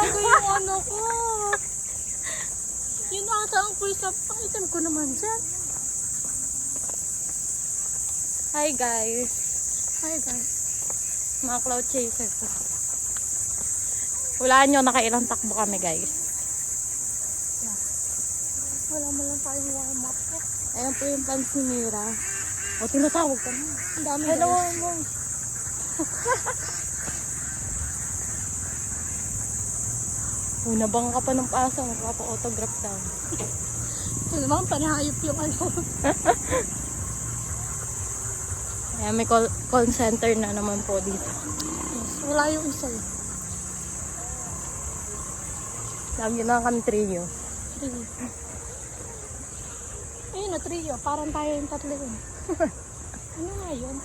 talaga yung ano ko. Yun ata ang first up. Ang item ko naman dyan. Hi guys. Hi guys. Mga cloud chaser ko. Hulaan nyo, nakailang takbo kami guys. Wala mo lang tayong warm up. Ayan po yung plans ni Mira. O, tinatawag ka na. Ang dami Hello guys. mo. Una bang ka pa ng pasa, magpapa-autograph daw. Ito naman, panahayop yung ano. Ayan, may call center na naman po dito. Yes, wala yung isa eh. Lagi na kami trio. Trio. Ayun na, trio. Parang tayo yung tatlo yun. Ano nga yun?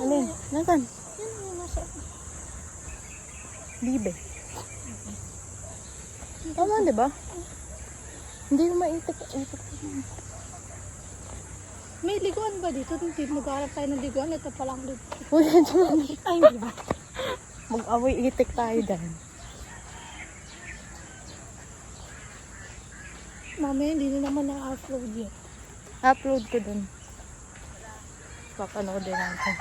Ano yun? Nasaan? Yun yung nasa... Bibe. Tama, di ba? Hindi ko maitik. May liguan ba dito? Hindi mag-aarap tayo ng liguan. Ito palang liguan. Uy, dyan. Ay, hindi ba? Mag-away itik tayo dyan. Mamaya, hindi na naman na-upload yun. Upload ko dun. Papanood din natin.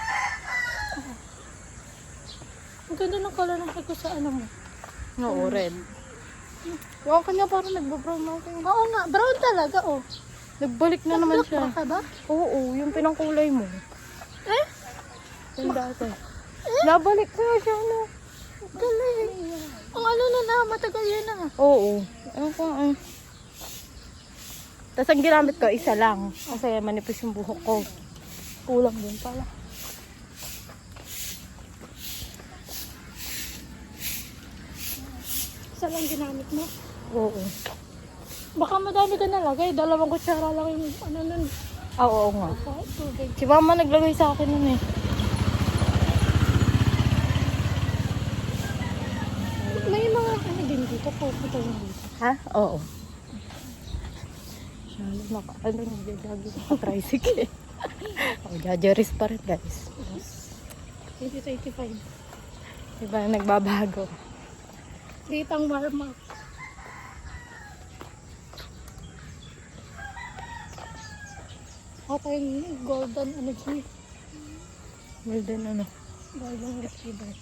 Ang ganda ng color ng ko sa ano mo. Oo, red. Yung kanya parang nagbo-brown natin. Oo nga, brown talaga oh. Nagbalik na naman Black siya. ba ka ba? Oo, yung pinangkulay mo. Eh? Yung dati. Nabalik na siya, ano? Galing. Ang ano na matagal yan na. Oo. Ano ko, Tapos ang ginamit ko, isa lang. Kasi manipis yung buhok ko. Kulang din pala. Isa lang ginamit mo. Oo. Baka madami ka nalagay. 2 kutsara lang yung ano nun. Oo nga. Tubig. Si mama naglagay sa akin nun eh. May mga ano din dito. Pupunta yung dito. Ha? Oo. Ano nagdadagi sa tricycle. Oh, jajaris pa rin guys. 2025. Diba nagbabago. Dito ang warm up. Ako yung golden ano dyan. Golden ano. Golden retriever.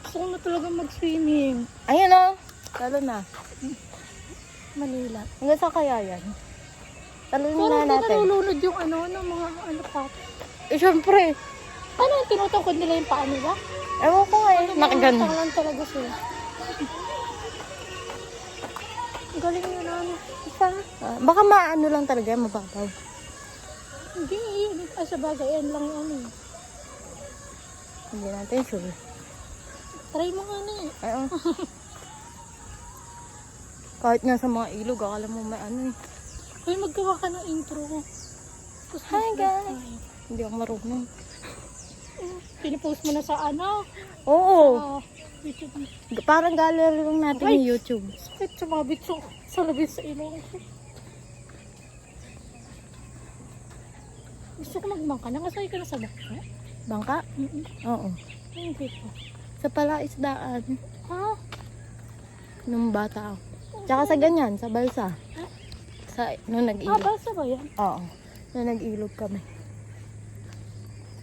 Gusto ko na talaga mag-swimming. Ayan o. Talo na. Manila. Hanggang saan kaya yan? Talunin Pero na hindi natin. nalulunod yung ano ng mga ano pa. Eh syempre. Ano, tinutungkod nila yung paa nila? Ewan ko nga eh. Nakagano. Nakaganon talaga sila. Galing yun ano. Isa. Baka maano lang talaga. Mababaw. Hindi yun. Ay sa bagay, yan lang yung ano. Hindi natin sure. Try mo nga na eh. Ay, oh. Kahit nga sa mga ilog, akala mo may ano eh. Uy, maggawa ka ng intro. Hi guys. Hindi ako marunong. Pinipost mo na sa ano? Oo. YouTube. Parang gallery lang natin Ay. yung YouTube. Sakit sumabit sa labis sa ilong. Gusto ko magmangka. Nakasay ka na sa baka? Bangka? Oo. Ay, hindi pa. Sa palaisdaan. Ha? Nung bata ako. Tsaka sa ganyan, sa balsa. Sa, nung Ah, nag-ilog. balsa ba yan? Oo. Nung nag-ilog kami.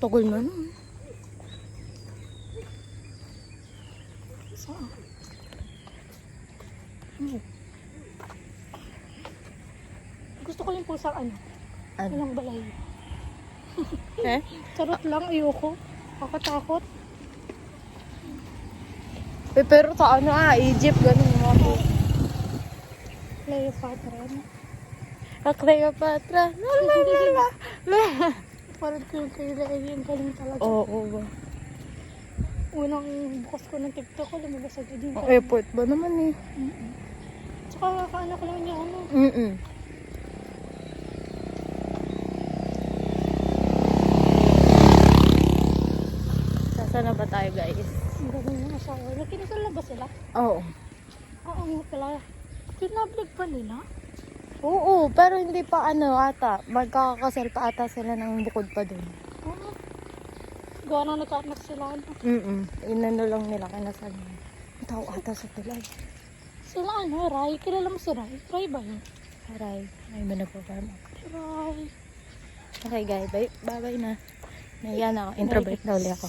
Tugol na nun. Saan? Gusto ko yung pusang ano? Ano? Walang balay. Eh? Charot lang, ayoko. Kakatakot. Eh, pero sa ano Egypt, ganun yung mga po. Cleopatra. Cleopatra. Parang ko yung kay Ryan. Galing talaga. Oo. Unang bukas ko ng TikTok ko, lumabas agad yung Ang effort ba naman eh? Tsaka kakaanak lang niya ano. Saan na ba tayo guys? Ang galing ng asawa. Nakinasal na ba sila? Oo. Oo nga pala. Kinablog pa nila? Oo, pero hindi pa ano ata. Magkakasal pa ata sila ng bukod pa dun. Oo. Gawa na nagkaanak sila. Ano. Inano lang nila kinasal. Ang tao ata sa tulay. Sila ano, Ray? Kilala mo si Ray? Ray ba yun? Aray, may ba nagpa-farm up? Ray. Okay guys, bye bye na. Nahiya na ako. Introvert na uli ako.